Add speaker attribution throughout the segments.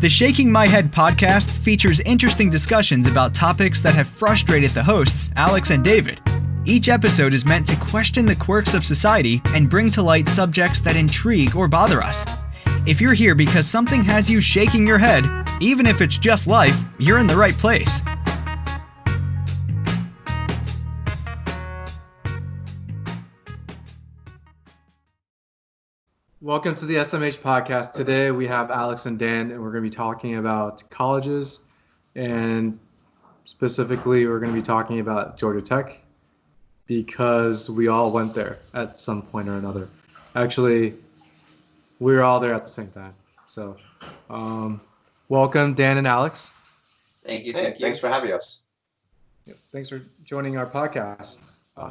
Speaker 1: The Shaking My Head podcast features interesting discussions about topics that have frustrated the hosts, Alex and David. Each episode is meant to question the quirks of society and bring to light subjects that intrigue or bother us. If you're here because something has you shaking your head, even if it's just life, you're in the right place.
Speaker 2: Welcome to the SMH podcast. Today we have Alex and Dan, and we're going to be talking about colleges, and specifically we're going to be talking about Georgia Tech because we all went there at some point or another. Actually, we were all there at the same time. So, welcome, Dan and Alex.
Speaker 3: Thank you.
Speaker 4: Thanks for having us.
Speaker 2: Thanks for joining our podcast.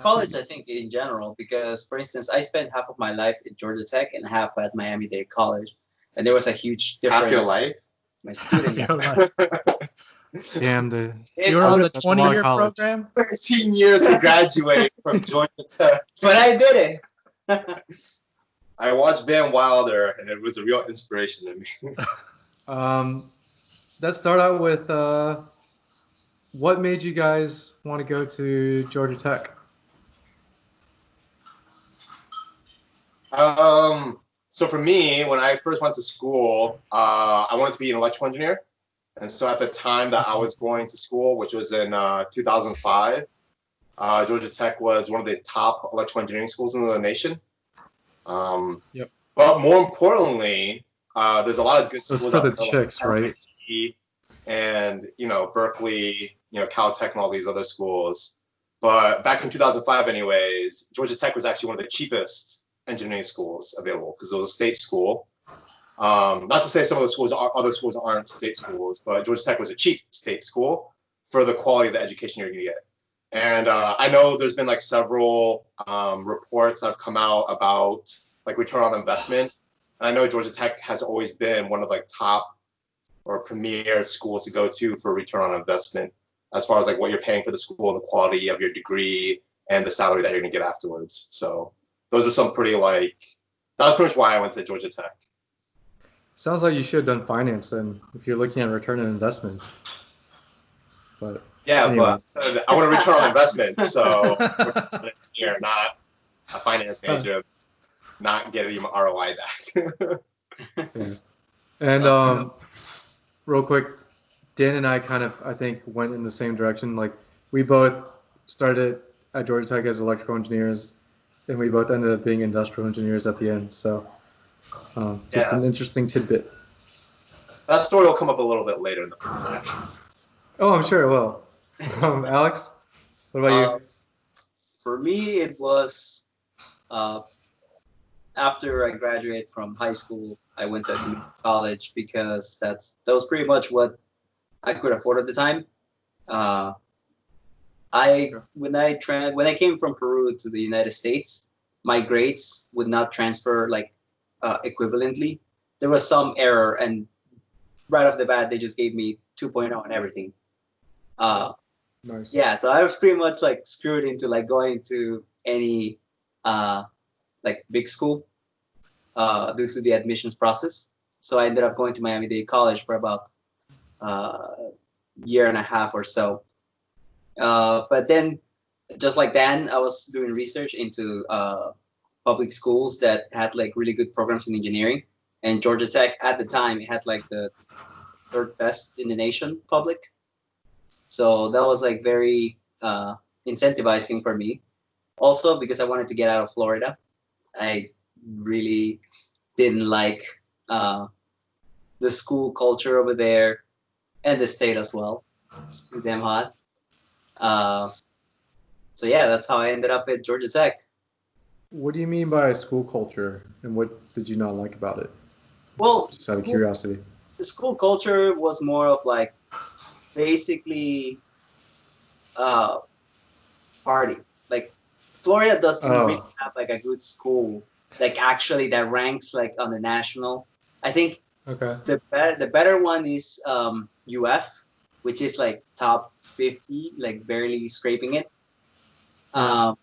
Speaker 3: College, I think, in general, because, for instance, I spent half of my life at Georgia Tech and half at Miami-Dade College, and there was a huge difference.
Speaker 4: Half your life?
Speaker 3: My student life.
Speaker 2: Damn,
Speaker 5: you were on the 20-year program?
Speaker 4: 13 years to graduate from Georgia Tech.
Speaker 3: But I did it.
Speaker 4: I watched Van Wilder, and it was a real inspiration to me.
Speaker 2: Let's start out with what made you guys want to go to Georgia Tech?
Speaker 4: So for me, when I first went to school, I wanted to be an electrical engineer. And so at the time that I was going to school, which was in 2005, Georgia Tech was one of the top electrical engineering schools in the nation.
Speaker 2: Yep.
Speaker 4: But more importantly, there's a lot of good schools.
Speaker 2: It's for the chicks, right?
Speaker 4: And, Berkeley, Caltech and all these other schools. But back in 2005 anyways, Georgia Tech was actually one of the cheapest engineering schools available because it was a state school. Not to say some of the other schools aren't state schools, but Georgia Tech was a cheap state school for the quality of the education you're going to get. And I know there's been like several reports that have come out about like return on investment. And I know Georgia Tech has always been one of like top or premier schools to go to for return on investment as far as like what you're paying for the school and the quality of your degree and the salary that you're going to get afterwards. So those are some pretty that was pretty much why I went to Georgia Tech.
Speaker 2: Sounds like you should have done finance then, if you're looking at return on investment. But
Speaker 4: yeah,
Speaker 2: anyway.
Speaker 4: But I want to return on investment, so you're not a finance major, not getting even ROI back.
Speaker 2: Yeah. And real quick, Dan and I kind of, I think, went in the same direction. Like, we both started at Georgia Tech as electrical engineers, and we both ended up being industrial engineers at the end. So, just an interesting tidbit.
Speaker 4: That story will come up a little bit later in the podcast.
Speaker 2: Oh, I'm sure it will. Alex, what about you?
Speaker 3: For me, it was after I graduated from high school, I went to community college because that was pretty much what I could afford at the time. When I came from Peru to the United States, my grades would not transfer equivalently. There was some error, and right off the bat, they just gave me 2.0 on everything.
Speaker 2: Nice.
Speaker 3: Yeah, so I was pretty much screwed into going to any big school due to the admissions process. So I ended up going to Miami-Dade College for about year and a half or so. But then, just like Dan, I was doing research into public schools that had really good programs in engineering. And Georgia Tech at the time, it had the third best in the nation public. So that was very incentivizing for me. Also because I wanted to get out of Florida. I really didn't like the school culture over there and the state as well. It's too damn hot. So yeah, that's how I ended up at Georgia Tech.
Speaker 2: What do you mean by school culture, and what did you not like about it?
Speaker 3: Well,
Speaker 2: just out of curiosity.
Speaker 3: The school culture was more of basically party. Florida doesn't really have a good school actually that ranks on the national. I think the better one is UF, which is top 50, barely scraping it. UM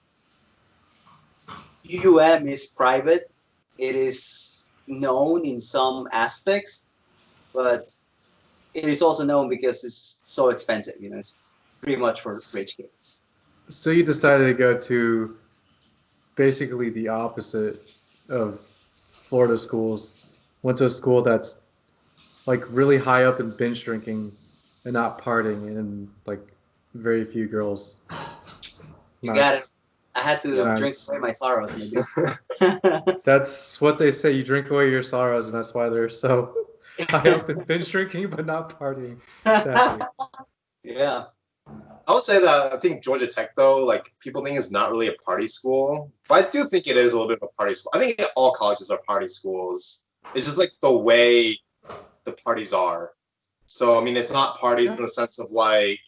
Speaker 3: is private. It is known in some aspects, but it is also known because it's so expensive. It's pretty much for rich kids.
Speaker 2: So you decided to go to basically the opposite of Florida schools. Went to a school that's like really high up in binge drinking and not partying and like very few girls.
Speaker 3: You got it. I had to drink away my sorrows, maybe.
Speaker 2: That's what they say. You drink away your sorrows, and that's why they're so high up in binge drinking but not partying. Exactly.
Speaker 3: Yeah.
Speaker 4: I would say that I think Georgia Tech, though, like people think it's not really a party school, but I do think it is a little bit of a party school. I think all colleges are party schools. It's just like the way the parties are. So I mean, it's not parties in the sense of like,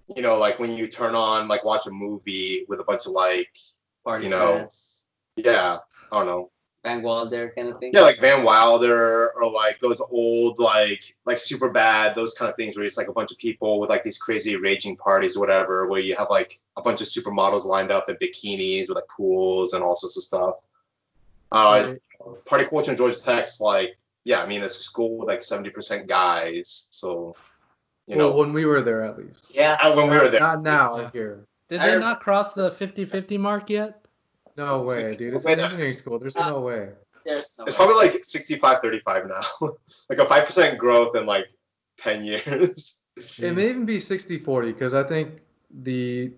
Speaker 4: like when you turn on, like watch a movie with a bunch of like,
Speaker 3: party fans.
Speaker 4: Yeah, I don't know.
Speaker 3: Van Wilder kind of thing.
Speaker 4: Yeah, like Van Wilder or like those old like super bad, those kind of things where it's like a bunch of people with like these crazy raging parties or whatever, where you have like a bunch of supermodels lined up in bikinis with like pools and all sorts of stuff. Party culture in Georgia Tech's like, yeah, I mean it's a school with like 70% guys, so
Speaker 2: well, when we were there at least.
Speaker 3: Yeah.
Speaker 4: When we were there.
Speaker 2: Not now here.
Speaker 5: Did they not cross the 50-50 mark yet?
Speaker 2: No way, dude. It's an engineering school. There's no way.
Speaker 3: There's no
Speaker 4: It's
Speaker 3: way.
Speaker 4: probably like 65-35 now. Like a 5% growth in like 10 years.
Speaker 2: It may even be 60-40 because I think that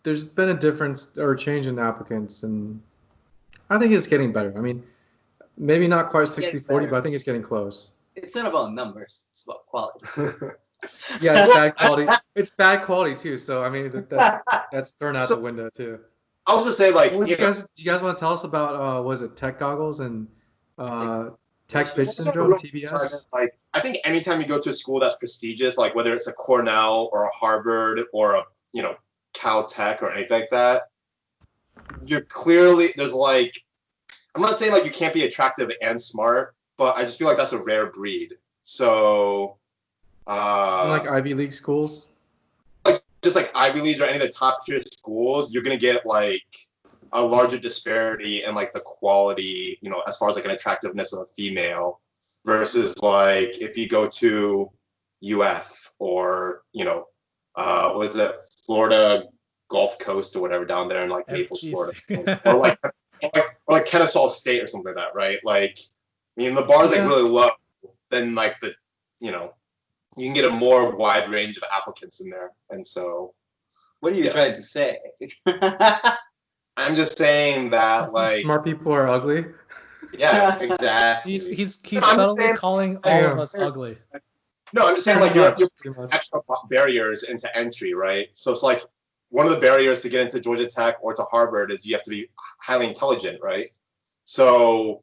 Speaker 2: there's been a difference or change in applicants, and I think it's getting better. I mean, maybe not quite 60-40, but I think it's getting close.
Speaker 3: It's not about numbers. It's about quality.
Speaker 2: Yeah, it's bad quality. It's bad quality too. So I mean, that's thrown out the window too.
Speaker 4: I'll just say like,
Speaker 2: do you guys want to tell us about was it tech goggles and tech bitch syndrome, TBS?
Speaker 4: Like, I think anytime you go to a school that's prestigious, like whether it's a Cornell or a Harvard or a Caltech or anything like that, there's like, I'm not saying like you can't be attractive and smart, but I just feel like that's a rare breed. So.
Speaker 2: Like Ivy League schools?
Speaker 4: Just like Ivy Leagues or any of the top tier schools, you're going to get like a larger disparity in like the quality, as far as like an attractiveness of a female versus like if you go to UF or, what is it, Florida Gulf Coast or whatever down there in like Naples, Florida. or like Kennesaw State or something like that, right? Like, I mean, the bar's like really low, then like you can get a more wide range of applicants in there. And so.
Speaker 3: What are you trying to say?
Speaker 4: I'm just saying that, like.
Speaker 2: Smart people are ugly?
Speaker 4: Yeah, exactly.
Speaker 5: He's subtly calling all of us ugly.
Speaker 4: No, I'm just saying, like, you're extra barriers into entry, right? So it's like one of the barriers to get into Georgia Tech or to Harvard is you have to be highly intelligent, right? So,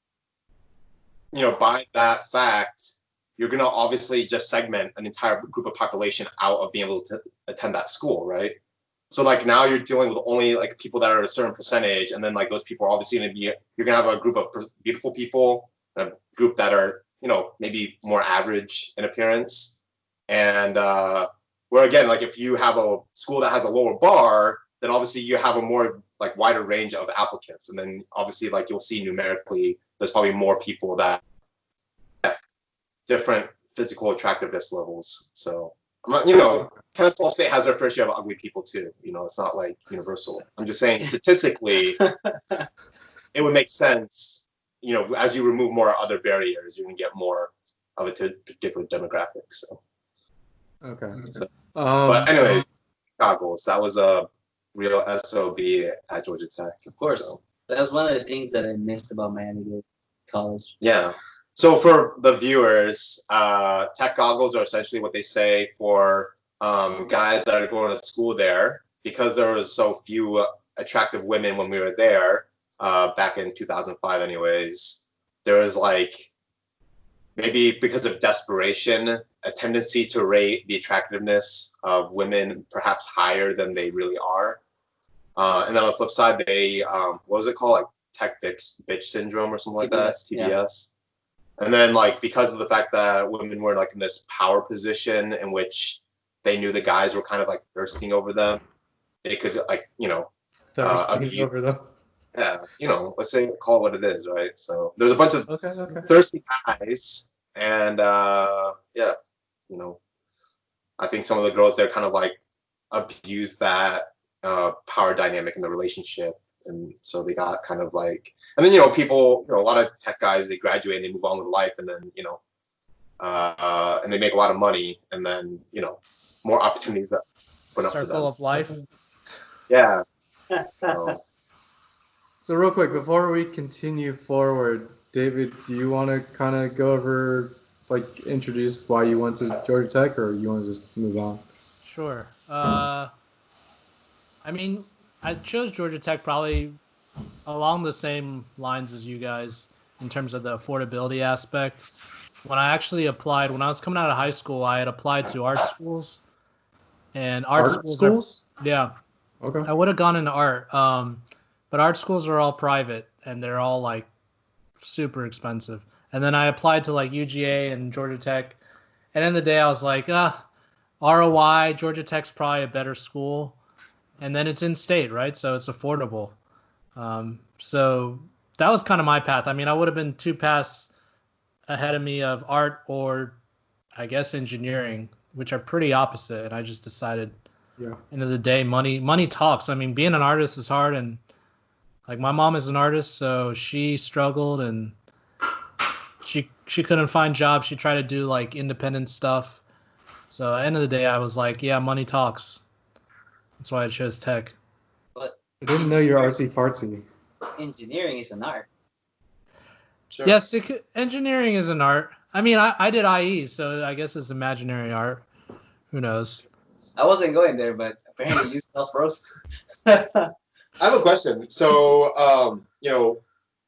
Speaker 4: by that fact, you're going to obviously just segment an entire group of population out of being able to attend that school, right? So like now you're dealing with only like people that are at a certain percentage, and then like those people are obviously going to be, you're going to have a group of beautiful people, a group that are, maybe more average in appearance. And where again, like if you have a school that has a lower bar, then obviously you have a more like wider range of applicants. And then obviously like you'll see numerically, there's probably more people that different physical attractiveness levels. So, Kennesaw State has their fair share of ugly people too. It's not like universal. I'm just saying statistically, it would make sense, as you remove more other barriers, you're going to get more of a particular demographic. So.
Speaker 2: Okay.
Speaker 4: So, but anyways, goggles. That was a real SOB at Georgia Tech.
Speaker 3: Of course.
Speaker 4: So.
Speaker 3: That's one of the things that I missed about Miami-Dade College.
Speaker 4: Yeah. So for the viewers, tech goggles are essentially what they say for guys that are going to school there, because there was so few attractive women when we were there back in 2005 anyways. There was like, maybe because of desperation, a tendency to rate the attractiveness of women perhaps higher than they really are. And then on the flip side, they, what was it called? Like tech bitch syndrome or something like that, TBS. Yeah. And then, like, because of the fact that women were, like, in this power position in which they knew the guys were kind of, like, thirsting over them, they could, like,
Speaker 2: thirsting over them.
Speaker 4: Yeah, let's say, call it what it is, right? So there's a bunch of thirsty guys, And yeah, you know, I think some of the girls there kind of like abused that power dynamic in the relationship. And so they got kind of like, and then, you know, people, you know, a lot of tech guys, they graduate and they move on with life, and then, you know, and they make a lot of money, and then, you know, more opportunities that open up for them.
Speaker 5: Circle of life.
Speaker 4: Yeah.
Speaker 2: So real quick, before we continue forward, David, do you want to kind of go over, like, introduce why you went to Georgia Tech, or you want to just move on?
Speaker 5: Sure. I mean, I chose Georgia Tech probably along the same lines as you guys in terms of the affordability aspect. When I actually applied, when I was coming out of high school, I had applied to art schools. And art schools? Yeah.
Speaker 2: Okay.
Speaker 5: I would have gone into art. But art schools are all private, and they're all, like, super expensive. And then I applied to, like, UGA and Georgia Tech. And in the day, I was like, ROI, Georgia Tech's probably a better school. And then it's in state, right? So it's affordable. So that was kind of my path. I mean, I would have been 2 paths ahead of me of art or, I guess, engineering, which are pretty opposite. And I just decided, end of the day, money talks. I mean, being an artist is hard, and like my mom is an artist, so she struggled and she couldn't find jobs. She tried to do like independent stuff. So at the end of the day, I was like, yeah, money talks. That's why I chose tech.
Speaker 3: But
Speaker 2: I didn't know you're artsy fartsy.
Speaker 3: engineering is an art.
Speaker 4: Sure.
Speaker 5: Yes, engineering is an art. I mean, I did IE, so I guess it's imaginary art. Who knows?
Speaker 3: I wasn't going there, but apparently you self-roast.
Speaker 4: I have a question. So, you know,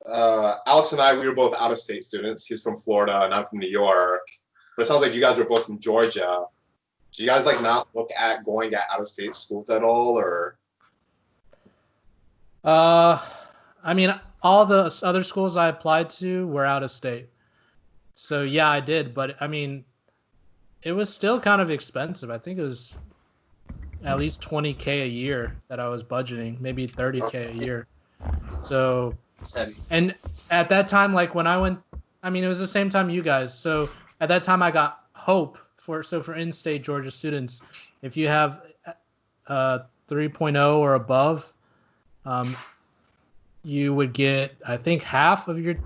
Speaker 4: Alex and I, we were both out-of-state students. He's from Florida, and I'm from New York. But it sounds like you guys were both from Georgia. Do you guys like not look at going at out-of-state schools at all, or?
Speaker 5: I mean, all the other schools I applied to were out of state. So yeah, I did. But I mean, it was still kind of expensive. I think it was at least $20K a year that I was budgeting, maybe $30K a year. So, and at that time, like when I went, I mean, it was the same time you guys. So at that time I got Hope for in-state Georgia students, if you have 3.0 or above, you would get, I think, half of your,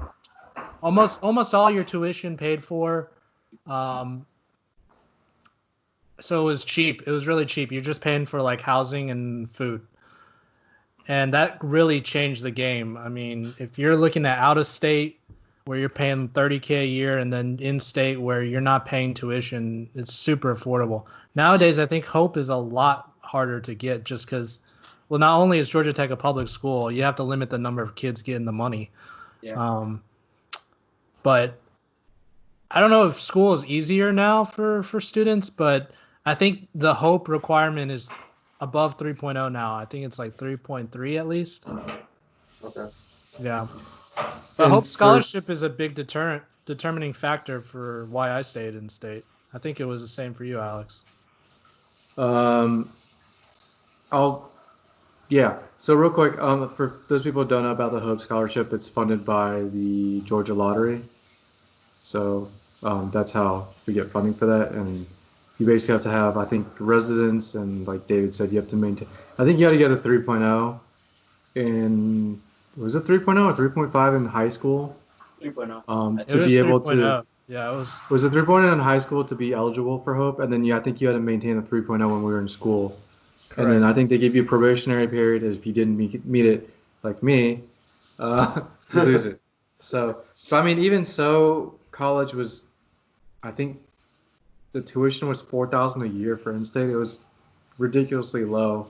Speaker 5: almost all your tuition paid for. So it was cheap. It was really cheap. You're just paying for like housing and food. And that really changed the game. I mean, if you're looking at out of state where you're paying $30K a year and then in state where you're not paying tuition, it's super affordable. Nowadays, I think Hope is a lot harder to get just because, well, not only is Georgia Tech a public school, you have to limit the number of kids getting the money.
Speaker 3: Yeah.
Speaker 5: But I don't know if school is easier now for students, but I think the Hope requirement is above 3.0 now. I think it's like 3.3 at least.
Speaker 4: Okay.
Speaker 5: Yeah. The Hope scholarship is a big determining factor for why I stayed in state. I think it was the same for you, Alex.
Speaker 2: Yeah. So real quick, for those people who don't know about the Hope Scholarship, it's funded by the Georgia Lottery. So that's how we get funding for that, and you basically have to have, I think, residence, and like David said, you have to maintain. I think you had to get a 3.0 in, was it 3.0 or 3.5 in high school?
Speaker 3: 3.0.
Speaker 2: To be able to.
Speaker 5: Yeah, it was.
Speaker 2: Was it 3.0 in high school to be eligible for Hope, and then I think you had to maintain a 3.0 when we were in school. Correct. And then I think they gave you a probationary period. If you didn't meet it, like me, you lose it. So, but I mean, even so, college was, I think, the tuition was $4,000 a year for in-state. It was ridiculously low.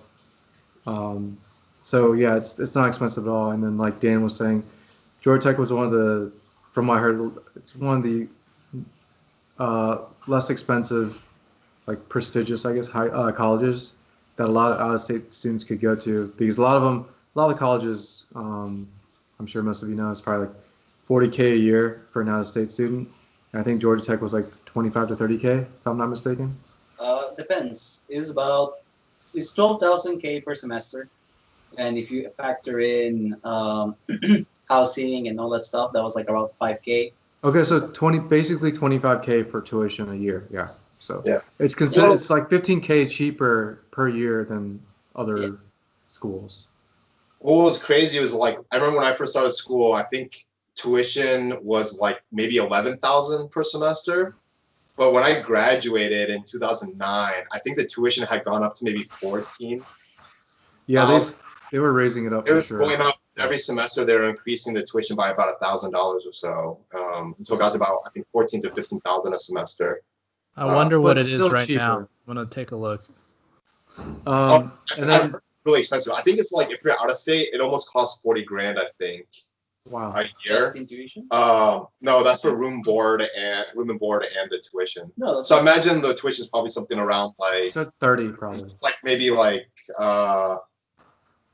Speaker 2: So yeah, it's not expensive at all. And then like Dan was saying, Georgia Tech was one of the, from what I heard, it's one of the less expensive, like prestigious, I guess, colleges that a lot of out-of-state students could go to, because a lot of the colleges, I'm sure most of you know, is probably like $40K a year for an out-of-state student. And I think Georgia Tech was like 25 to 30K, if I'm not mistaken.
Speaker 3: Depends. It's 12,000 K per semester, and if you factor in housing and all that stuff, that was like around 5K.
Speaker 2: Okay, so basically 25K for tuition a year. Yeah. So
Speaker 4: Yeah.
Speaker 2: it's considered it's like 15K cheaper per year than other schools.
Speaker 4: What was crazy was like I remember when I first started school, I think tuition was like maybe 11,000 per semester. But when I graduated in 2009, I think the tuition had gone up to maybe 14.
Speaker 2: Yeah, they were raising it up
Speaker 4: It
Speaker 2: for
Speaker 4: was
Speaker 2: sure.
Speaker 4: going up every semester. They were increasing the tuition by about $1,000 or so, until it got to about I think 14 to 15,000 a semester.
Speaker 5: I wonder what
Speaker 2: but
Speaker 5: it is
Speaker 2: still
Speaker 5: right now.
Speaker 2: cheaper.
Speaker 5: I'm gonna take a look.
Speaker 2: And then
Speaker 4: Really expensive. I think it's like if you're out of state, it almost costs 40 grand. I think
Speaker 2: wow.
Speaker 4: a year.
Speaker 3: Just in tuition?
Speaker 4: No, that's for room and board and the tuition.
Speaker 3: No, that's
Speaker 4: So imagine the tuition is probably something around
Speaker 2: So 30 probably.
Speaker 4: like maybe like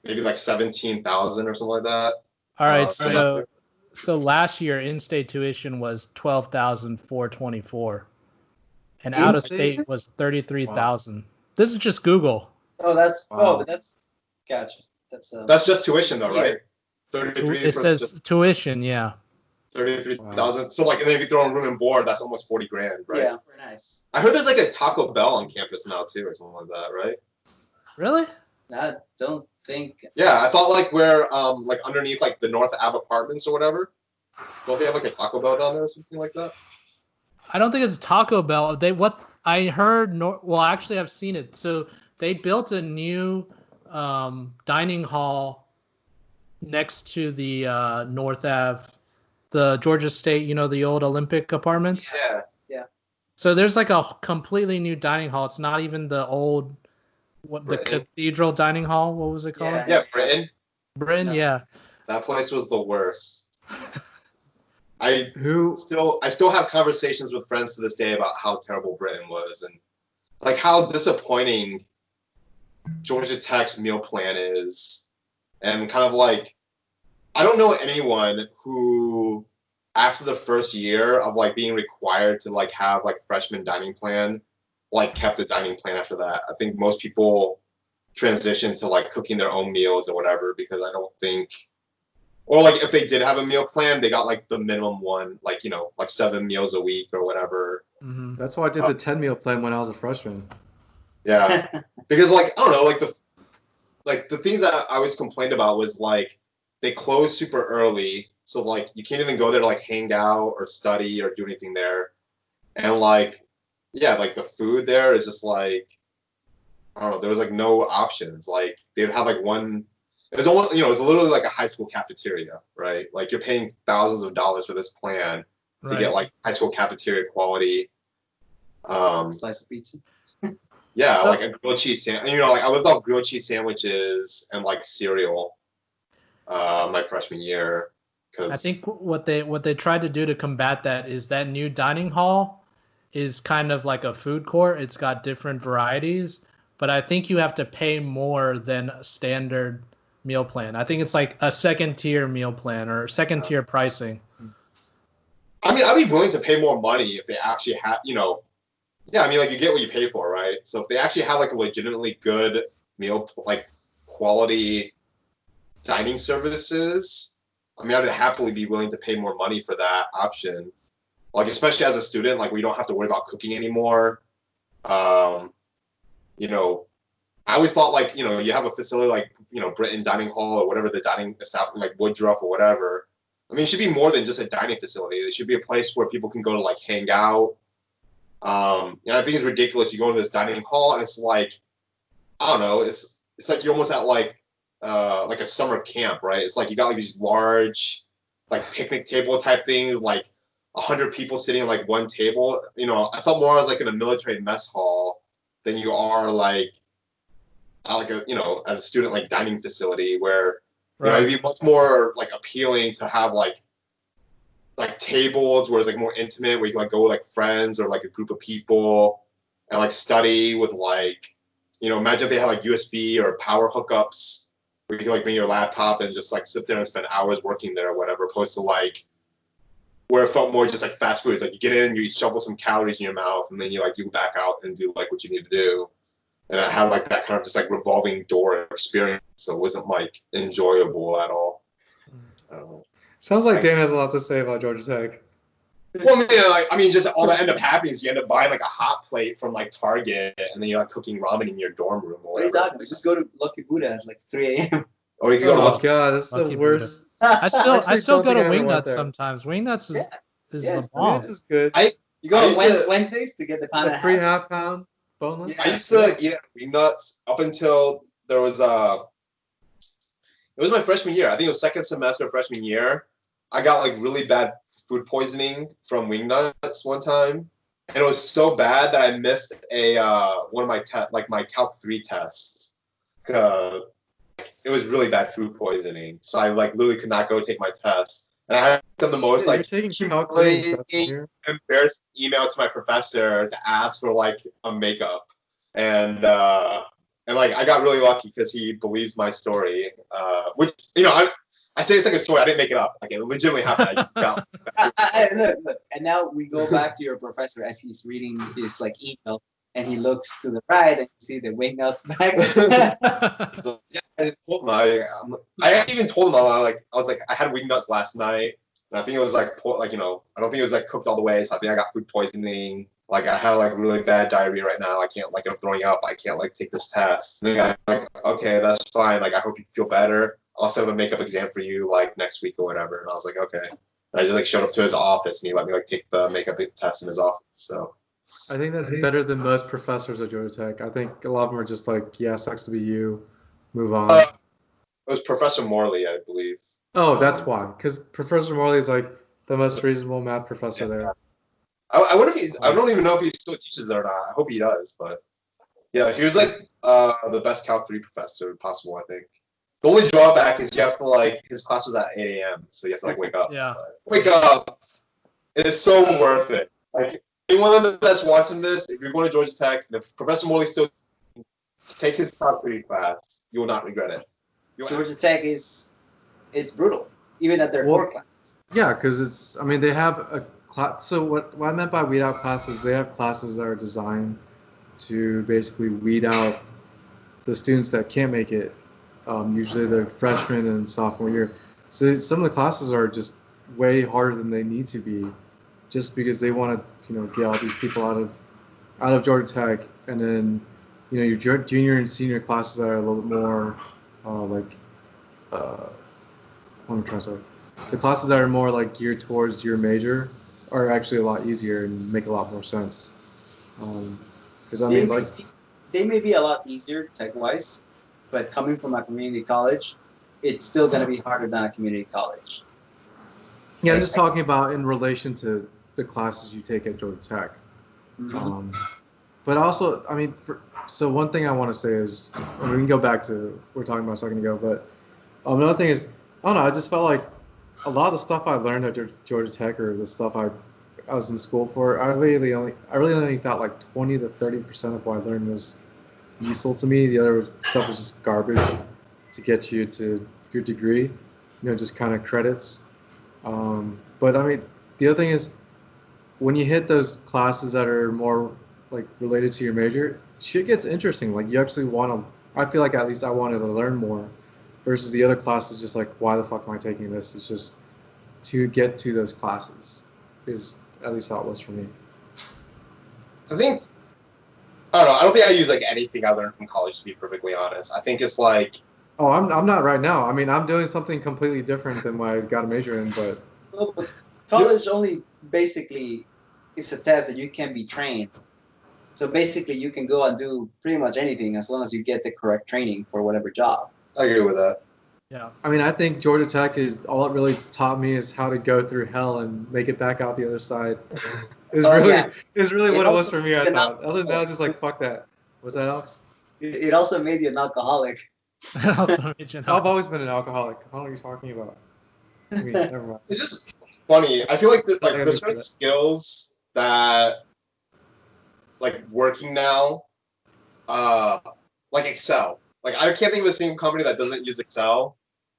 Speaker 4: 17,000 or something like that.
Speaker 5: All right,
Speaker 4: semester.
Speaker 5: so last year in-state tuition was 12,424, and out of state was 33,000. This is just Google.
Speaker 3: Oh,
Speaker 2: Wow.
Speaker 3: but that's gotcha.
Speaker 4: That's just tuition though, right? 33
Speaker 5: It
Speaker 4: for
Speaker 5: says
Speaker 4: just
Speaker 5: tuition, yeah.
Speaker 4: 33,000. So like, and then if you throw in room and board, that's almost 40 grand, right?
Speaker 3: Yeah, very nice.
Speaker 4: I heard there's like a Taco Bell on campus now too, or something like that, right?
Speaker 5: Really?
Speaker 3: I don't think.
Speaker 4: Yeah, I thought like where like underneath like the North Ave apartments or whatever. Don't they have like a Taco Bell down there or something like that?
Speaker 5: I don't think it's Taco Bell. What I heard, well, actually, I've seen it. So they built a new dining hall next to the North Ave, the Georgia State, the old Olympic apartments.
Speaker 4: Yeah.
Speaker 5: So there's like a completely new dining hall. It's not even the old, the
Speaker 4: Britain.
Speaker 5: Cathedral dining hall. What was it called?
Speaker 4: Yeah, Britain.
Speaker 5: Britain,
Speaker 3: No.
Speaker 5: yeah.
Speaker 4: That place was the worst. I
Speaker 2: Who
Speaker 4: still have conversations with friends to this day about how terrible Britain was and like how disappointing Georgia Tech's meal plan is, and kind of like I don't know anyone who after the first year of like being required to like have like freshman dining plan like kept the dining plan after that. I think most people transitioned to like cooking their own meals or whatever because I don't think. Or like if they did have a meal plan, they got like the minimum one, like like 7 meals a week or whatever.
Speaker 5: Mm-hmm.
Speaker 2: That's why I did the 10 meal plan when I was a freshman.
Speaker 4: Yeah, because like I don't know, like the things that I always complained about was like they closed super early, so like you can't even go there to like hang out or study or do anything there, and like like the food there is just like I don't know, there was like no options. Like they'd have like one. It was almost, it was literally like a high school cafeteria, right? Like you're paying thousands of dollars for this plan to get like high school cafeteria quality.
Speaker 3: Slice of pizza.
Speaker 4: Yeah,
Speaker 5: So-
Speaker 4: like a grilled cheese sandwich. Like I lived off grilled cheese sandwiches and like cereal, my freshman year. Cause
Speaker 5: I think what they tried to do to combat that is that new dining hall is kind of like a food court. It's got different varieties, but I think you have to pay more than a standard meal plan. I think it's like a second tier meal plan or second tier pricing.
Speaker 4: I mean, I'd be willing to pay more money if they actually had, yeah, I mean, like you get what you pay for, right? So if they actually have like a legitimately good meal, like quality dining services, I mean, I'd happily be willing to pay more money for that option. Like, especially as a student, like we don't have to worry about cooking anymore. I always thought like, you have a facility like, Britain Dining Hall or whatever the dining establishment, like Woodruff or whatever. I mean, it should be more than just a dining facility. It should be a place where people can go to like hang out. I think it's ridiculous. You go to this dining hall and it's like, I don't know, it's like you're almost at like a summer camp, right? It's like you got like these large, like picnic table type things, like 100 people sitting at like one table. I felt more as like in a military mess hall than you are like at a student like dining facility where it'd be much more like appealing to have like tables where it's like more intimate, where you can like go with like friends or like a group of people and like study with like, imagine if they had like USB or power hookups where you can like bring your laptop and just like sit there and spend hours working there or whatever, opposed to like where it felt more just like fast food. It's like you get in, you shovel some calories in your mouth, and then you go back out and do like what you need to do. And I had like that kind of just like revolving door experience, so it wasn't like enjoyable at all.
Speaker 2: Sounds like Dan has a lot to say about Georgia Tech.
Speaker 4: Well, I mean, just all that end up happening is you end up buying like a hot plate from like Target, and then you're like cooking ramen in your dorm room or
Speaker 3: What are you
Speaker 4: whatever.
Speaker 3: talking about? Just go to Lucky Buddha at like 3 a.m.
Speaker 4: Or you can go to
Speaker 2: Oh
Speaker 4: Lucky.
Speaker 2: god, that's
Speaker 5: Lucky
Speaker 2: the
Speaker 5: Buddha.
Speaker 2: worst.
Speaker 5: I still
Speaker 2: Actually,
Speaker 5: go
Speaker 2: don't
Speaker 5: to
Speaker 2: think I ever went
Speaker 5: Wingnuts
Speaker 2: there.
Speaker 5: sometimes. Wingnuts is
Speaker 3: Yes,
Speaker 5: the bomb.
Speaker 2: This is good.
Speaker 3: You go
Speaker 4: I
Speaker 3: on
Speaker 4: used to-
Speaker 3: Wednesdays to get the pound
Speaker 2: A
Speaker 3: and
Speaker 2: free
Speaker 3: a half.
Speaker 2: half-pound boneless.
Speaker 3: Yeah.
Speaker 4: I used to eat Wingnuts up until there was it was my freshman year. I think it was second semester of freshman year. I got like really bad food poisoning from Wingnuts one time, and it was so bad that I missed a one of my my Calc 3 tests. It was really bad food poisoning, so I like literally could not go take my test. And I had done the most
Speaker 2: You're
Speaker 4: like
Speaker 2: taking calculating stuff in
Speaker 4: humiliating,
Speaker 2: here.
Speaker 4: embarrassing email to my professor to ask for like a makeup, and like I got really lucky because he believes my story, which I say it's like a story. I didn't make it up. Like it legitimately happened. I got
Speaker 3: Look, and now we go back to your professor as he's reading his like email, and he looks to the right and you see the Wingnuts back.
Speaker 4: So, yeah, I just told him. I even told him I was like I had Wingnuts last night, and I think it was like I don't think it was like cooked all the way, so I think I got food poisoning. Like I have like really bad diarrhea right now. I can't I'm throwing up. I can't like take this test. And then I'm like, okay, that's fine. Like I hope you feel better. I'll set up a makeup exam for you like next week or whatever. And I was like, okay. And I just like showed up to his office and he let me like take the makeup test in his office. So
Speaker 2: I think that's better than most professors at Georgia Tech. I think a lot of them are just like, yeah, sucks to be you. Move on.
Speaker 4: it was Professor Morley, I believe.
Speaker 2: Oh, that's why. Because Professor Morley is like the most reasonable math professor there.
Speaker 4: I wonder if I don't even know if he still teaches there or not. I hope he does, but yeah, he was like the best Calc 3 professor possible, I think. The only drawback is you have to like his class was at 8 a.m. so you have to like wake up.
Speaker 5: Yeah.
Speaker 4: Wake up! It's so worth it. Like anyone that's watching this, if you're going to Georgia Tech, and if Professor Morley still take his Calc 3 class, you will not regret it.
Speaker 3: Georgia Tech it's brutal, even at their core class.
Speaker 2: Yeah, because they have a class. So what I meant by weed out classes, they have classes that are designed to basically weed out the students that can't make it. Usually they're freshman and sophomore year. So some of the classes are just way harder than they need to be, just because they want to, get all these people out of Georgia Tech, and then, your junior and senior classes that are a little bit more, what am I trying to say? The classes that are more like geared towards your major are actually a lot easier and make a lot more sense. Because
Speaker 3: they may be a lot easier tech-wise, but coming from a community college, it's still going to be harder than a community college.
Speaker 2: Yeah, I'm just talking about in relation to the classes you take at Georgia Tech.
Speaker 3: Mm-hmm.
Speaker 2: But also, so one thing I want to say is, we can go back to what we were talking about a second ago, but another thing is, I don't know, I just felt like a lot of the stuff I learned at Georgia Tech, or the stuff I was in school for, I really only thought like 20 to 30% of what I learned was useful to me. The other stuff was just garbage to get you to your degree, just kind of credits. But the other thing is, when you hit those classes that are more like related to your major, shit gets interesting. Like you actually want to, I feel like at least I wanted to learn more, versus the other classes just like, why the fuck am I taking this? It's just to get to those classes, is at least how it was for me.
Speaker 4: I don't know. I don't think I use like anything I learned from college, to be perfectly honest. I think it's like.
Speaker 2: Oh, I'm not right now. I'm doing something completely different than what I got a major in, but.
Speaker 3: Well, but college only basically is a test that you can be trained. So basically, you can go and do pretty much anything as long as you get the correct training for whatever job.
Speaker 4: I agree with that.
Speaker 5: Yeah.
Speaker 2: I think Georgia Tech is all it really taught me is how to go through hell and make it back out the other side. Is really what it was for me. I thought. Other than that, I was just like, fuck that. Was that Alex?
Speaker 3: It also made you an alcoholic.
Speaker 5: Also made you
Speaker 2: I've always been an alcoholic. I don't know what you're talking about. Never mind.
Speaker 4: It's just funny. I feel like there's certain skills that, like working now, like Excel. Like I can't think of a single company that doesn't use Excel,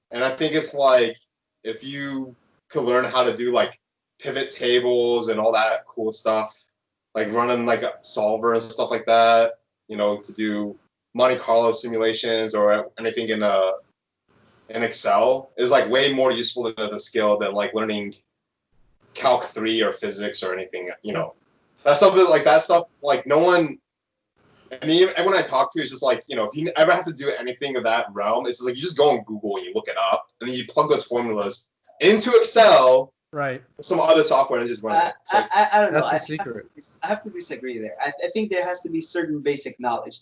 Speaker 4: and I think it's like if you could learn how to do like pivot tables and all that cool stuff, like running like a solver and stuff like that, to do Monte Carlo simulations or anything in Excel is like way more useful than the skill than like learning Calc 3 or physics or anything, you know. That stuff, like no one, and everyone I talk to is just like, you know, if you ever have to do anything of that realm, it's just like you just go on Google and you look it up, and then you plug those formulas into Excel,
Speaker 5: Right.
Speaker 4: some other software, and just run it. It's like,
Speaker 3: I don't know.
Speaker 2: That's the secret.
Speaker 3: I have to disagree there. I think there has to be certain basic knowledge,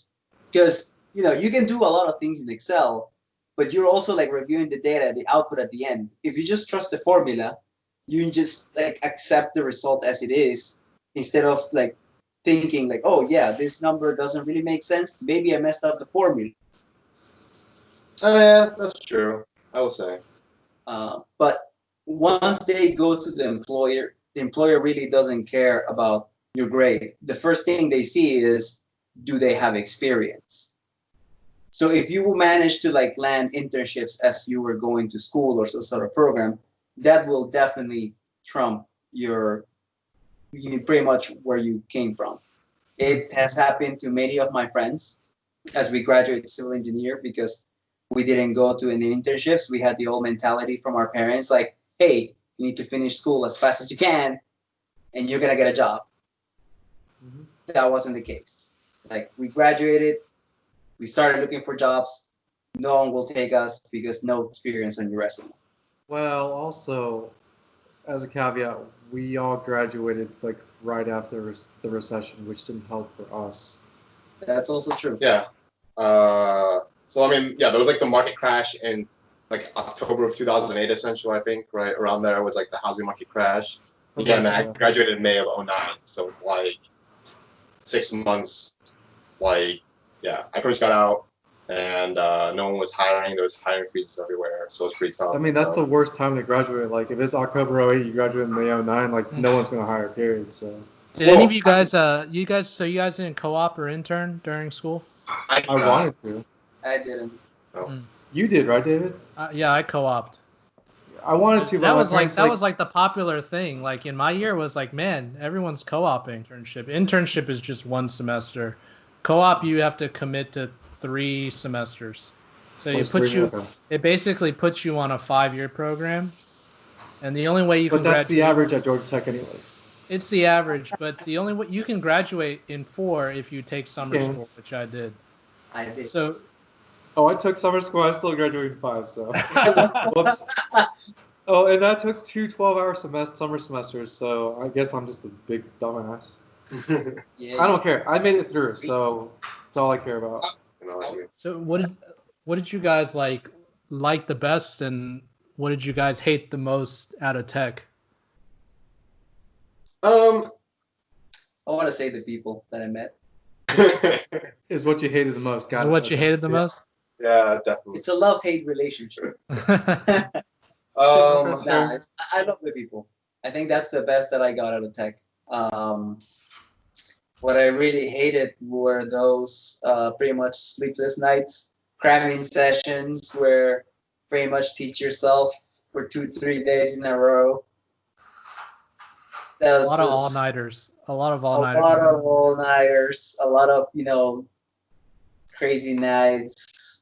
Speaker 3: because you know you can do a lot of things in Excel, but you're also like reviewing the data, the output at the end. If you just trust the formula, you can just like accept the result as it is, instead of like thinking like, oh yeah, this number doesn't really make sense. Maybe I messed up the formula.
Speaker 4: oh yeah, that's true. I will say.
Speaker 3: But once they go to the employer really doesn't care about your grade. The first thing they see is, do they have experience? So if you manage to like land internships as you were going to school or some sort of program, that will definitely trump you pretty much where you came from. It has happened to many of my friends as we graduate civil engineer, because we didn't go to any internships. We had the old mentality from our parents, like, hey, you need to finish school as fast as you can, and you're gonna get a job.
Speaker 2: Mhm.
Speaker 3: That wasn't the case. Like, we graduated, we started looking for jobs. No one will take us because no experience on your resume.
Speaker 2: Well, also, as a caveat, we all graduated like right after the recession, which didn't help for us.
Speaker 3: That's also true.
Speaker 4: Yeah. So I mean, yeah, there was like the market crash in like October of 2008, essentially. I think right around there was like the housing market crash.
Speaker 2: Okay,
Speaker 4: Again, I
Speaker 2: yeah.
Speaker 4: graduated in May of 09, so like 6 months. Like, yeah, I first got out, and no one was hiring. There was hiring freezes everywhere, so it was pretty tough.
Speaker 2: I mean, that's
Speaker 4: so.
Speaker 2: the worst time to graduate. Like, if it's October 08, you graduate in May 09, like, no one's going to hire, period. So,
Speaker 5: Did any of you guys, so you guys didn't co-op or intern during school?
Speaker 2: I wanted to.
Speaker 3: I didn't.
Speaker 2: You did, right, David?
Speaker 5: Yeah, I co-opted.
Speaker 2: I wanted to, but
Speaker 5: That
Speaker 2: my
Speaker 5: was
Speaker 2: parents,
Speaker 5: that was like the popular thing. Like in my year was like, man, everyone's co-oping internship. Internship is just one semester. Co-op, you have to commit to 3 semesters. So it basically puts you on a 5-year program, and the only way you can
Speaker 2: But that's
Speaker 5: graduate,
Speaker 2: the average at Georgia Tech anyways.
Speaker 5: It's the average, but the only way you can graduate in 4 if you take summer school, which I did.
Speaker 3: I did.
Speaker 5: So.
Speaker 2: Oh, I took summer school. I still graduated in 5, so. Whoops. Oh, and that took 2 12-hour summer semesters, so I guess I'm just a big dumbass.
Speaker 3: Yeah.
Speaker 2: I don't care. I made it through, so that's all I care about.
Speaker 5: So what did you guys like the best, and what did you guys hate the most out of tech?
Speaker 3: I want to say the people that I met.
Speaker 2: Is what you hated the most.
Speaker 5: Is what you hated the most?
Speaker 4: Yeah, definitely.
Speaker 3: It's a love-hate relationship.
Speaker 2: Okay.
Speaker 3: I love the people. I think that's the best that I got out of tech. What I really hated were those pretty much sleepless nights, cramming sessions where pretty much teach yourself for 2-3 days in a row.
Speaker 5: A lot of all-nighters. A lot of all-nighters.
Speaker 3: A lot of all-nighters. A lot of, crazy nights.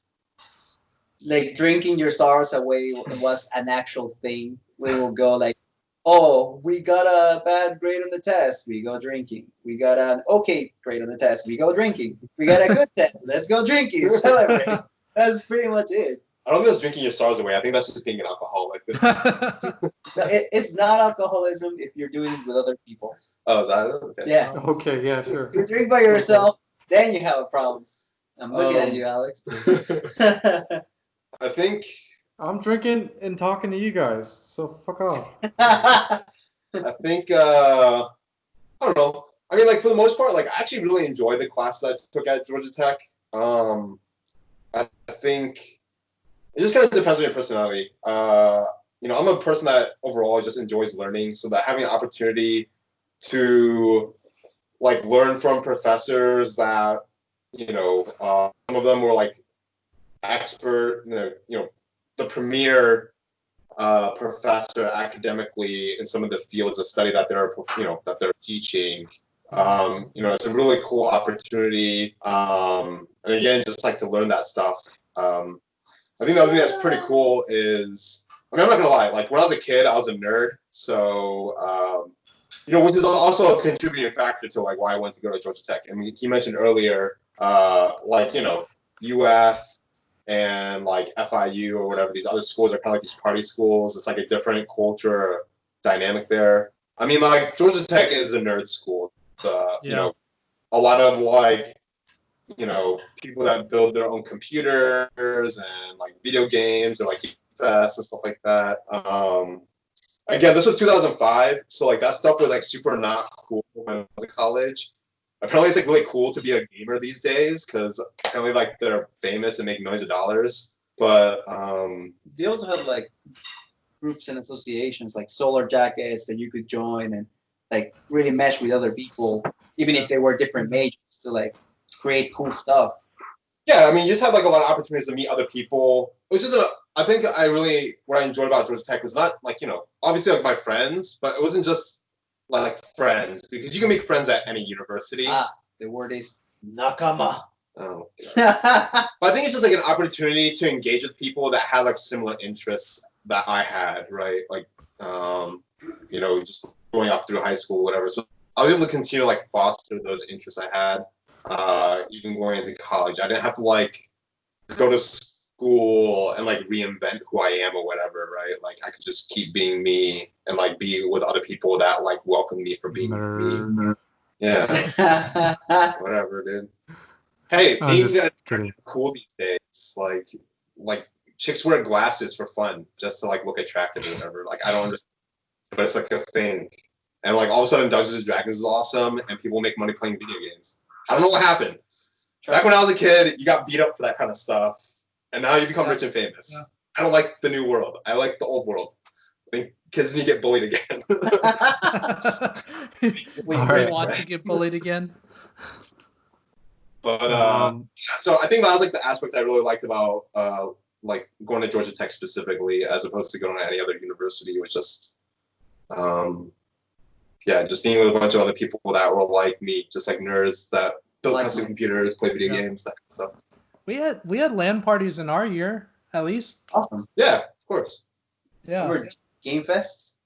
Speaker 3: Like drinking your sorrows away was an actual thing. We will go like, oh, we got a bad grade on the test. We go drinking. We got an okay grade on the test. We go drinking. We got a good test. Let's go drinking. Celebrate. That's pretty much it.
Speaker 4: I don't think that's drinking your sorrows away. I think that's just being an alcoholic.
Speaker 3: It's not alcoholism if you're doing it with other people.
Speaker 4: Oh, is that it? Okay.
Speaker 3: Yeah.
Speaker 2: Okay, yeah, sure.
Speaker 3: If you drink by yourself, then you have a problem. I'm looking at you, Alex.
Speaker 4: I think
Speaker 2: I'm drinking and talking to you guys, so fuck off.
Speaker 4: I don't know. I mean, like, for the most part, like, I actually really enjoyed the class that I took at Georgia Tech. I think it just kind of depends on your personality. I'm a person that overall just enjoys learning, so that having an opportunity to, like, learn from professors that, some of them were, like, expert, the premier professor academically in some of the fields of study that they're teaching. It's a really cool opportunity. And again, just like to learn that stuff. I think the other thing that's pretty cool is I mean, I'm not gonna lie. Like when I was a kid, I was a nerd, so which is also a contributing factor to like why I went to go to Georgia Tech. I mean, you mentioned earlier, UF and like FIU or whatever, these other schools are kind of like these party schools. It's like a different culture dynamic there. I mean, like Georgia Tech is a nerd school. A lot of like, people that build their own computers and like video games or like fest and stuff like that. Again, this was 2005, so like that stuff was like super not cool when I was in college. Apparently, it's like really cool to be a gamer these days because apparently like they're famous and make millions of dollars. But
Speaker 3: they also have like groups and associations like Solar Jackets that you could join and like really mesh with other people, even if they were different majors, to like create cool stuff.
Speaker 4: Yeah, I mean, you just have like a lot of opportunities to meet other people. It was just I think what I enjoyed about Georgia Tech was not like, obviously like my friends, but it wasn't just like friends, because you can make friends at any university.
Speaker 3: The word is nakama.
Speaker 4: Oh. But I think it's just like an opportunity to engage with people that had like similar interests that I had, right? Like, just growing up through high school, whatever. So I was able to continue to like foster those interests I had, even going into college. I didn't have to like go to school and like reinvent who I am or whatever, right? Like I could just keep being me and like be with other people that like welcome me for being me. Yeah. Whatever, dude. Hey, being cool these days. Like chicks wear glasses for fun just to like look attractive or whatever. Like I don't understand, but it's like a thing. And like all of a sudden Dungeons and Dragons is awesome and people make money playing video games. I don't know what happened. Back when I was a kid, you got beat up for that kind of stuff. And now you become rich and famous. Yeah. I don't like the new world. I like the old world. I think kids need to get bullied again.
Speaker 5: Want to get bullied again?
Speaker 4: But so I think that was like the aspect I really liked about like going to Georgia Tech specifically, as opposed to going to any other university, was just just being with a bunch of other people that were like me, just like nerds that built custom computers, play video games, that kind of stuff.
Speaker 5: We had LAN parties in our year, at least.
Speaker 3: Awesome.
Speaker 4: Yeah, of course.
Speaker 3: Yeah. Remember Game Fest?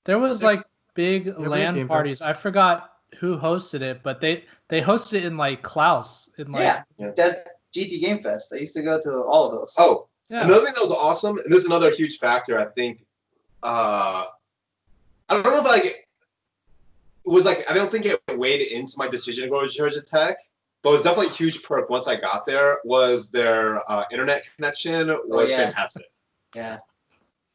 Speaker 5: There was like big LAN parties. I forgot who hosted it, but they hosted it in like Klaus.
Speaker 3: That's GT Game Fest. I used to go to all of those.
Speaker 4: Oh, yeah. Another thing that was awesome, and this is another huge factor, I think. I don't know if I don't think it weighed into my decision to go to Georgia Tech. But it was definitely a huge perk once I got there, was their internet connection was fantastic.
Speaker 3: Yeah.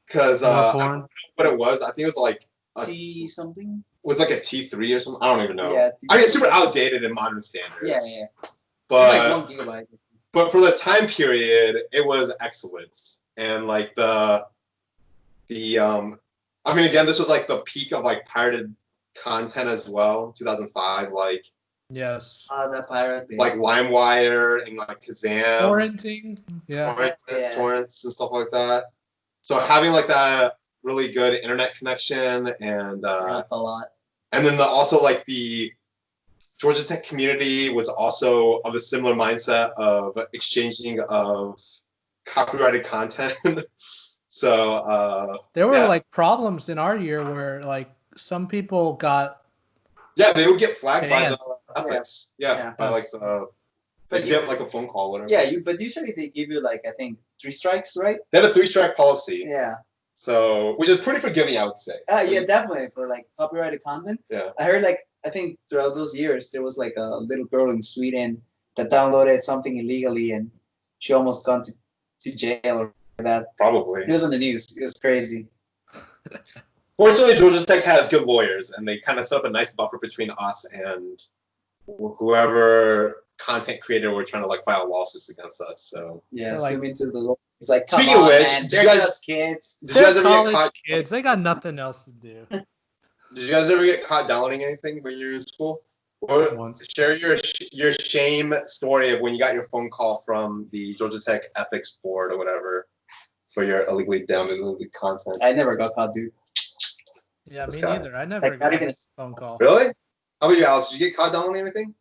Speaker 4: Because what it was, I think it was like
Speaker 3: T something?
Speaker 4: It was like a T3 or something. I don't even know.
Speaker 3: Yeah,
Speaker 4: I mean, it's super outdated in modern standards.
Speaker 3: Yeah.
Speaker 4: But,
Speaker 3: like 1 gigabyte.
Speaker 4: But for the time period, it was excellent. And like I mean, again, this was like the peak of like pirated content as well, 2005, like.
Speaker 5: Yes.
Speaker 3: That pirate thing.
Speaker 4: Like LimeWire and like Kazam.
Speaker 5: Torrenting. Yeah.
Speaker 4: Torrents and stuff like that. So having like that really good internet connection and
Speaker 3: helped a lot.
Speaker 4: And then also like the Georgia Tech community was also of a similar mindset of exchanging of copyrighted content. So
Speaker 5: there were like problems in our year where like some people got.
Speaker 4: Yeah, they would get flagged by the ethics. By like they'd get like a phone call, whatever.
Speaker 3: Yeah, but usually they give you like I think 3 strikes, right?
Speaker 4: They had a 3-strike policy.
Speaker 3: Yeah.
Speaker 4: So, which is pretty forgiving, I would say.
Speaker 3: Yeah, definitely for like copyrighted content.
Speaker 4: Yeah.
Speaker 3: I heard like I think throughout those years there was like a little girl in Sweden that downloaded something illegally and she almost gone to jail or that.
Speaker 4: Probably.
Speaker 3: It was on the news. It was crazy.
Speaker 4: Fortunately, Georgia Tech has good lawyers, and they kind of set up a nice buffer between us and whoever content creator were trying to like file lawsuits against us. So
Speaker 3: yeah, zoom to the law. It's like, come
Speaker 4: speaking
Speaker 3: on,
Speaker 4: of which,
Speaker 3: man, they're just kids.
Speaker 4: Did you guys ever get caught?
Speaker 5: Kids, they got nothing else to do.
Speaker 4: Did you guys ever get caught downloading anything when you were in school? Or share your shame story of when you got your phone call from the Georgia Tech ethics board or whatever for your illegally downloaded content.
Speaker 3: I never got caught, dude.
Speaker 5: Yeah, me neither. I never got a phone call.
Speaker 4: Really? How about you, Alex? Did you get caught downloading anything?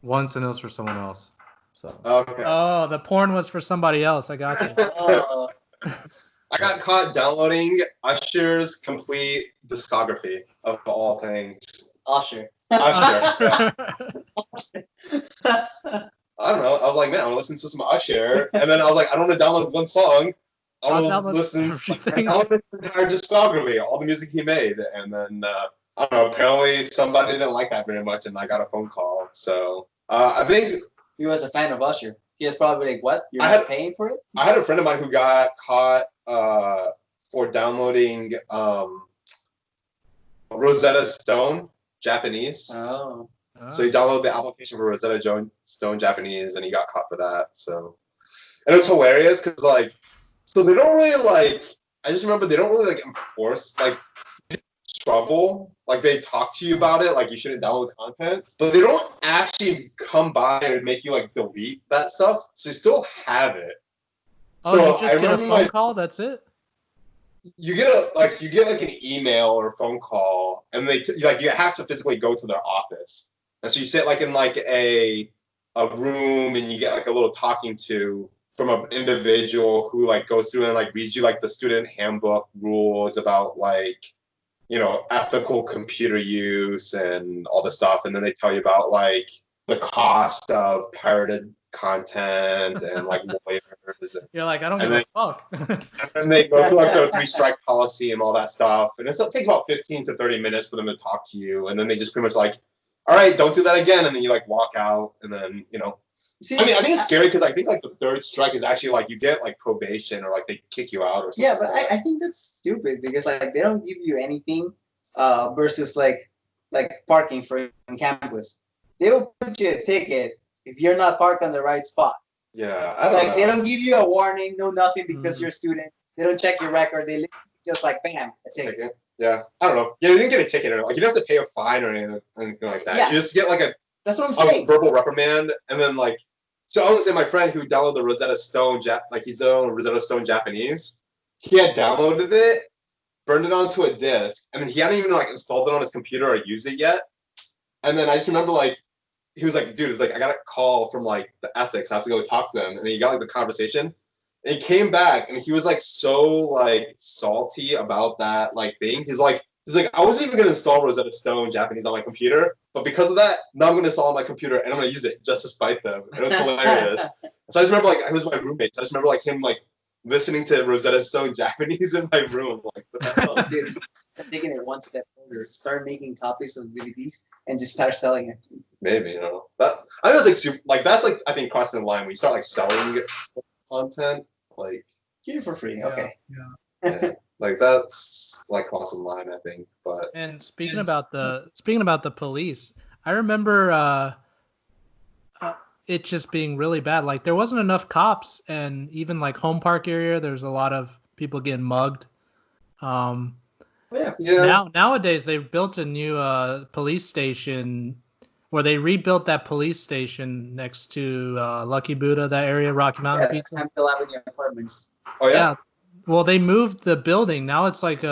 Speaker 2: Once, and it was for someone else. So.
Speaker 4: Okay.
Speaker 5: Oh, the porn was for somebody else. I got you.
Speaker 4: I got caught downloading Usher's complete discography of all things.
Speaker 3: Usher.
Speaker 4: Usher. I don't know. I was like, man, I want to listen to some Usher, and then I was like, I don't want to download one song. I want to listen to the entire discography, all the music he made, and then I don't know. Apparently, somebody didn't like that very much, and I got a phone call. So I think
Speaker 3: he was a fan of Usher. He was probably like, "What? You're not paying for it?"
Speaker 4: I had a friend of mine who got caught for downloading Rosetta Stone Japanese.
Speaker 3: Oh.
Speaker 4: So he downloaded the application for Rosetta Stone Japanese, and he got caught for that. So, and it was hilarious because like, so they don't really like. I just remember they don't really like enforce like trouble. Like they talk to you about it, like you shouldn't download content, but they don't actually come by and make you like delete that stuff. So you still have it.
Speaker 5: Oh, so you just get a phone call. That's it.
Speaker 4: You get an email or a phone call, and they you have to physically go to their office. And so you sit like in like a room, and you get like a little talking to from an individual who like goes through and like reads you like the student handbook rules about like, you know, ethical computer use and all this stuff. And then they tell you about like the cost of pirated content and like lawyers. And,
Speaker 5: you're like, I don't give a fuck.
Speaker 4: And then they go through like their 3-strike policy and all that stuff. And it takes about 15 to 30 minutes for them to talk to you. And then they just pretty much like, all right, don't do that again. And then you like walk out, and then, you know. See, I mean, I think it's scary because I think like the 3rd strike is actually like you get like probation or like they kick you out or something.
Speaker 3: Yeah, but I think that's stupid because like they don't give you anything versus like parking for on campus. They will put you a ticket if you're not parked on the right spot.
Speaker 4: Yeah, I don't know.
Speaker 3: They don't give you a warning, no nothing because you're a student. They don't check your record. They just like bam, a ticket.
Speaker 4: Yeah, I don't know. You didn't get a ticket or like you don't have to pay a fine or anything like that. Yeah. You just get like
Speaker 3: that's what I'm saying.
Speaker 4: Verbal reprimand, and then like, so I was saying my friend who downloaded the Rosetta Stone, he's downloading Rosetta Stone Japanese. He had downloaded it, burned it onto a disk, and then he hadn't even like installed it on his computer or used it yet. And then I just remember like, he was like, dude, it's like I got a call from like the ethics. I have to go talk to them, and then he got like the conversation. And he came back, and he was like so like salty about that like thing. He's like, I wasn't even gonna install Rosetta Stone Japanese on my computer, but because of that, now I'm gonna install it on my computer and I'm gonna use it just to spite them. And it was hilarious. So I just remember like he was my roommate. So I just remember like him like listening to Rosetta Stone Japanese in my room. Like,
Speaker 3: dude, I'm taking it one step further. Start making copies of DVDs and just start selling it.
Speaker 4: Maybe, you know. That I think that's like that's like I think crossing the line when you start like selling content. Like
Speaker 3: get it for free, okay.
Speaker 4: Yeah. Like that's like crossing the line, I think. But
Speaker 5: and speaking about the police, I remember it just being really bad. Like there wasn't enough cops, and even like Home Park area, there's a lot of people getting mugged. Nowadays they've built a new police station. Where they rebuilt that police station next to Lucky Buddha, that area, Rocky Mountain Pizza.
Speaker 3: Campbell Avenue Apartments.
Speaker 4: Oh yeah.
Speaker 5: Well, they moved the building. Now it's like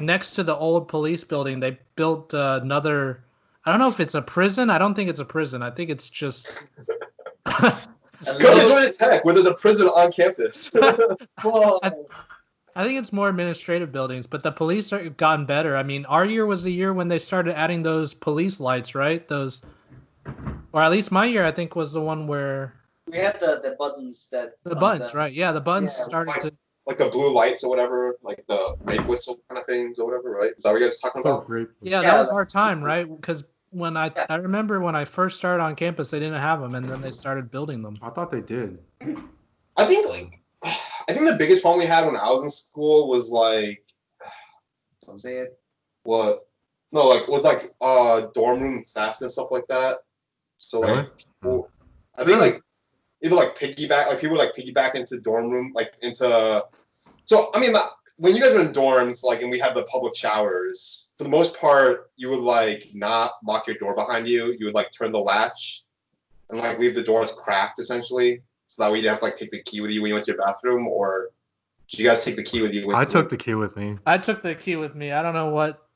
Speaker 5: next to the old police building. They built another. I don't know if it's a prison. I don't think it's a prison. I think it's just.
Speaker 4: Go to Georgia Tech, where there's a prison on campus.
Speaker 3: Whoa.
Speaker 5: I think it's more administrative buildings, but the police have gotten better. I mean, our year was the year when they started adding those police lights, right? Those, or at least my year, I think, was the one where
Speaker 3: we had the buttons that.
Speaker 5: The buttons, right? Yeah, the buttons started to.
Speaker 4: Like the blue lights or whatever, like the rape whistle kind of things or whatever, right? Is that what you guys are talking about?
Speaker 5: Yeah, that was our time, right? Because when I remember when I first started on campus, they didn't have them, and then they started building them.
Speaker 2: I thought they did.
Speaker 4: I think the biggest problem we had when I was in school was like,
Speaker 3: don't say it.
Speaker 4: What? No, like it was like dorm room theft and stuff like that. So like, people, I think like either like people like piggyback into dorm room, like into. So I mean, when you guys were in dorms, like, and we had the public showers, for the most part, you would like not lock your door behind you. You would like turn the latch, and like leave the doors cracked essentially. So that way you didn't have to like take the key with you when you went to your bathroom, or did you guys take the key with you?
Speaker 2: I took the key with me.
Speaker 5: I took the key with me. I don't know what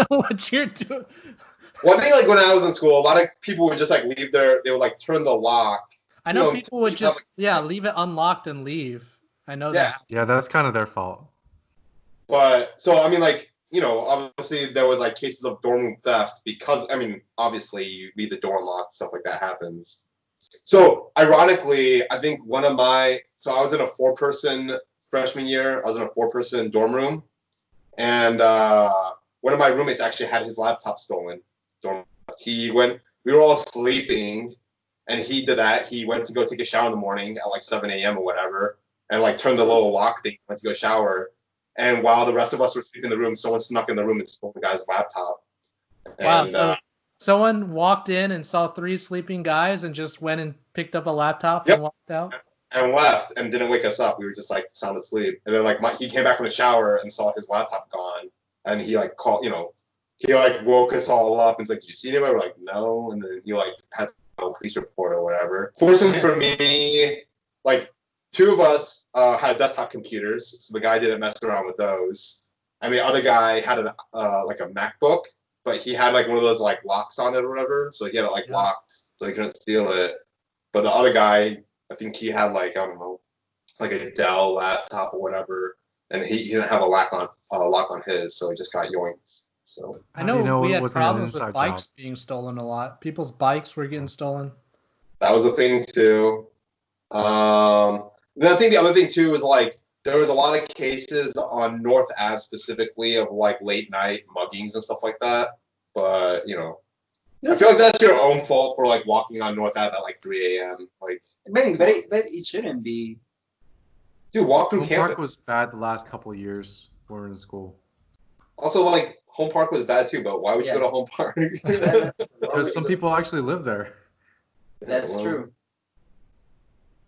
Speaker 5: what you're doing.
Speaker 4: Well, I think like when I was in school, a lot of people would just like they would like turn the lock.
Speaker 5: I know people would just leave it unlocked and leave. I know
Speaker 4: Yeah.
Speaker 5: that.
Speaker 2: Yeah, that's kind of their fault.
Speaker 4: But so I mean, like, you know, obviously there was like cases of dorm room theft because I mean, obviously you leave the door unlocked, stuff like that happens. So ironically, I think I was in a 4-person freshman year. I was in a 4-person dorm room, and one of my roommates actually had his laptop stolen. We were all sleeping, and he did that. He went to go take a shower in the morning at like 7 a.m. or whatever, and like turned the little lock thing, went to go shower. And while the rest of us were sleeping in the room, someone snuck in the room and stole the guy's laptop.
Speaker 5: Wow.
Speaker 4: And,
Speaker 5: So someone walked in and saw 3 sleeping guys and just went and picked up a laptop
Speaker 4: Yep.
Speaker 5: and walked out.
Speaker 4: and left and didn't wake us up. We were just like sound asleep. And then like he came back from the shower and saw his laptop gone. And he like called, he like woke us all up and was like, "Did you see anybody?" We're like, "No." And then he like had to file a police report or whatever. Fortunately for me, like 2 of us had desktop computers, so the guy didn't mess around with those. And the other guy had like a MacBook, but he had like one of those like locks on it or whatever, so he had it like locked, so he couldn't steal it. But the other guy, I think he had like, I don't know, like a Dell laptop or whatever, and he didn't have a lock on his, so he just got yoinked. So
Speaker 5: I
Speaker 2: How do you
Speaker 5: know we
Speaker 2: it
Speaker 5: had
Speaker 2: wasn't an
Speaker 5: problems with
Speaker 2: inside
Speaker 5: bikes
Speaker 2: job?
Speaker 5: being stolen a lot. People's bikes were getting stolen.
Speaker 4: that was a thing too. Then I think the other thing too was like there was a lot of cases on North Ave specifically of like late night muggings and stuff like that. But I feel like that's your own fault for like walking on North Ave at like 3 a.m. Like,
Speaker 3: But it shouldn't be.
Speaker 4: dude, walk through
Speaker 2: Home
Speaker 4: campus.
Speaker 2: Park was bad the last couple of years we were in school.
Speaker 4: Also, like Home Park was bad too, but why would you go to Home Park?
Speaker 2: Because some people actually live there.
Speaker 3: That's true.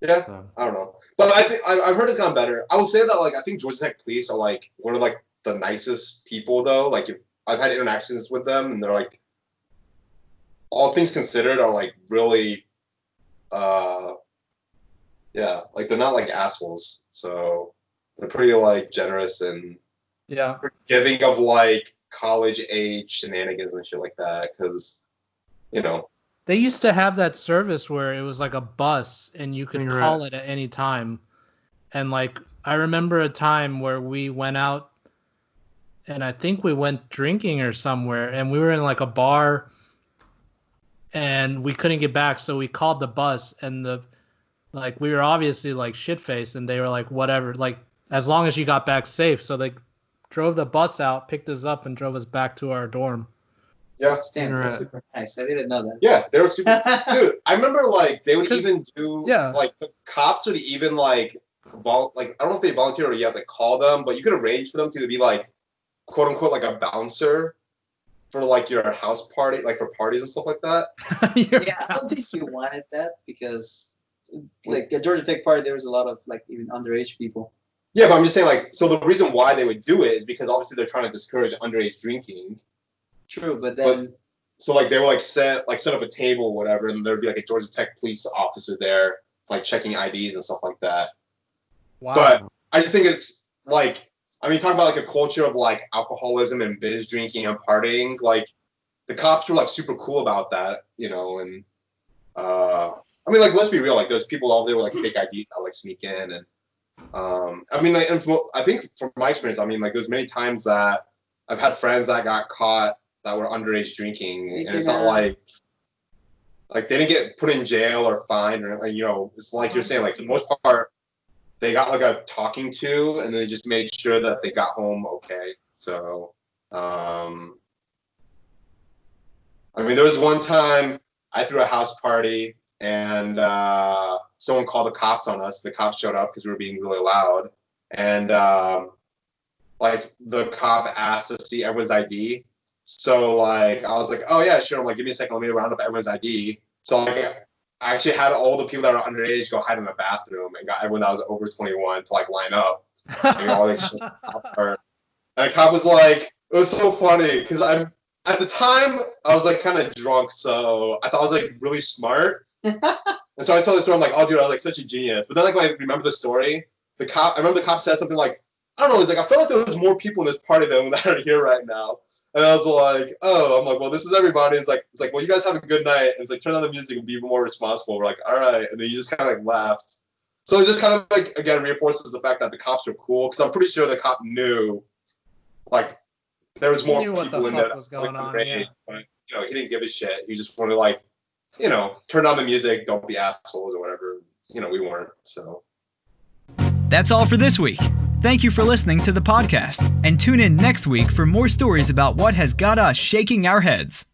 Speaker 4: Yeah,
Speaker 2: So.
Speaker 4: I don't know, but I think I've heard it's gotten better. I will say that like I think Georgia Tech police are like one of like the nicest people though. Like I've had interactions with them, and they're like, all things considered, are like really, yeah, like they're not like assholes. So they're pretty like generous and
Speaker 5: Yeah.
Speaker 4: forgiving of like college age shenanigans and shit like that. Because
Speaker 5: They used to have that service where it was like a bus and you could
Speaker 2: You're
Speaker 5: call
Speaker 2: right.
Speaker 5: it at any time. And like I remember a time where we went out and I think we went drinking or somewhere and we were in like a bar and we couldn't get back, so we called the bus and we were obviously like shit faced and they were like whatever, like as long as you got back safe. So they drove the bus out, picked us up and drove us back to our dorm.
Speaker 4: yeah.
Speaker 3: Damn,
Speaker 2: You're
Speaker 3: that's
Speaker 2: right.
Speaker 3: super nice. I didn't know that.
Speaker 4: Yeah, they were super. Dude, I remember like they would
Speaker 5: 'Cause-
Speaker 4: even do
Speaker 5: yeah.
Speaker 4: like the cops would even like I don't know if they volunteer or you have to call them, but you could arrange for them to be like quote unquote like a bouncer for like your house party, like for parties and stuff like that.
Speaker 3: Yeah, I don't think you wanted that because, like, at Georgia Tech party, there was a lot of like even underage people.
Speaker 4: Yeah, but I'm just saying like so the reason why they would do it is because obviously they're trying to discourage underage drinking.
Speaker 3: True, but then
Speaker 4: So like they would set up a table or whatever, and there'd be like a Georgia Tech police officer there, like checking IDs and stuff like that.
Speaker 5: Wow.
Speaker 4: But I just think it's like, I mean, talking about like a culture of like alcoholism and biz drinking and partying, like the cops were like super cool about that, and I mean, like let's be real, like there's people out there with like fake IDs that like sneak in, and I mean, like, I think from my experience, I mean, like there's many times that I've had friends that got caught that were underage drinking, and it's not like they didn't get put in jail or fined or it's like you're saying, like for the most part they got like a talking to, and they just made sure that they got home okay. So I mean, there was one time I threw a house party and someone called the cops on us. The cops showed up because we were being really loud, and like the cop asked to see everyone's ID. So like I was like, oh yeah, sure. I'm like, give me a second, let me round up everyone's ID. So like I actually had all the people that were underage go hide in the bathroom and got everyone that was over 21 to like line up. And all this shit. And the cop was like, it was so funny because at the time I was like kind of drunk, so I thought I was like really smart. And so I told the story, I'm like, oh dude, I was like such a genius. But then like when I remember the story, I remember the cop said something like, I don't know, he's like, I felt like there was more people in this party than that are here right now. And I was like, oh, I'm like, well, this is everybody. It's like, well, you guys have a good night. And it's like, turn on the music and be more responsible. We're like, all right. And then you just kind of like laughed. So it just kind of like, again, reinforces the fact that the cops are cool, because I'm pretty sure the cop knew, like, there was more people in there that
Speaker 5: was going on.
Speaker 4: Yeah. But, he didn't give a shit. He just wanted to, like, turn on the music, don't be assholes or whatever. We weren't, so.
Speaker 1: That's all for this week. Thank you for listening to the podcast, and tune in next week for more stories about what has got us shaking our heads.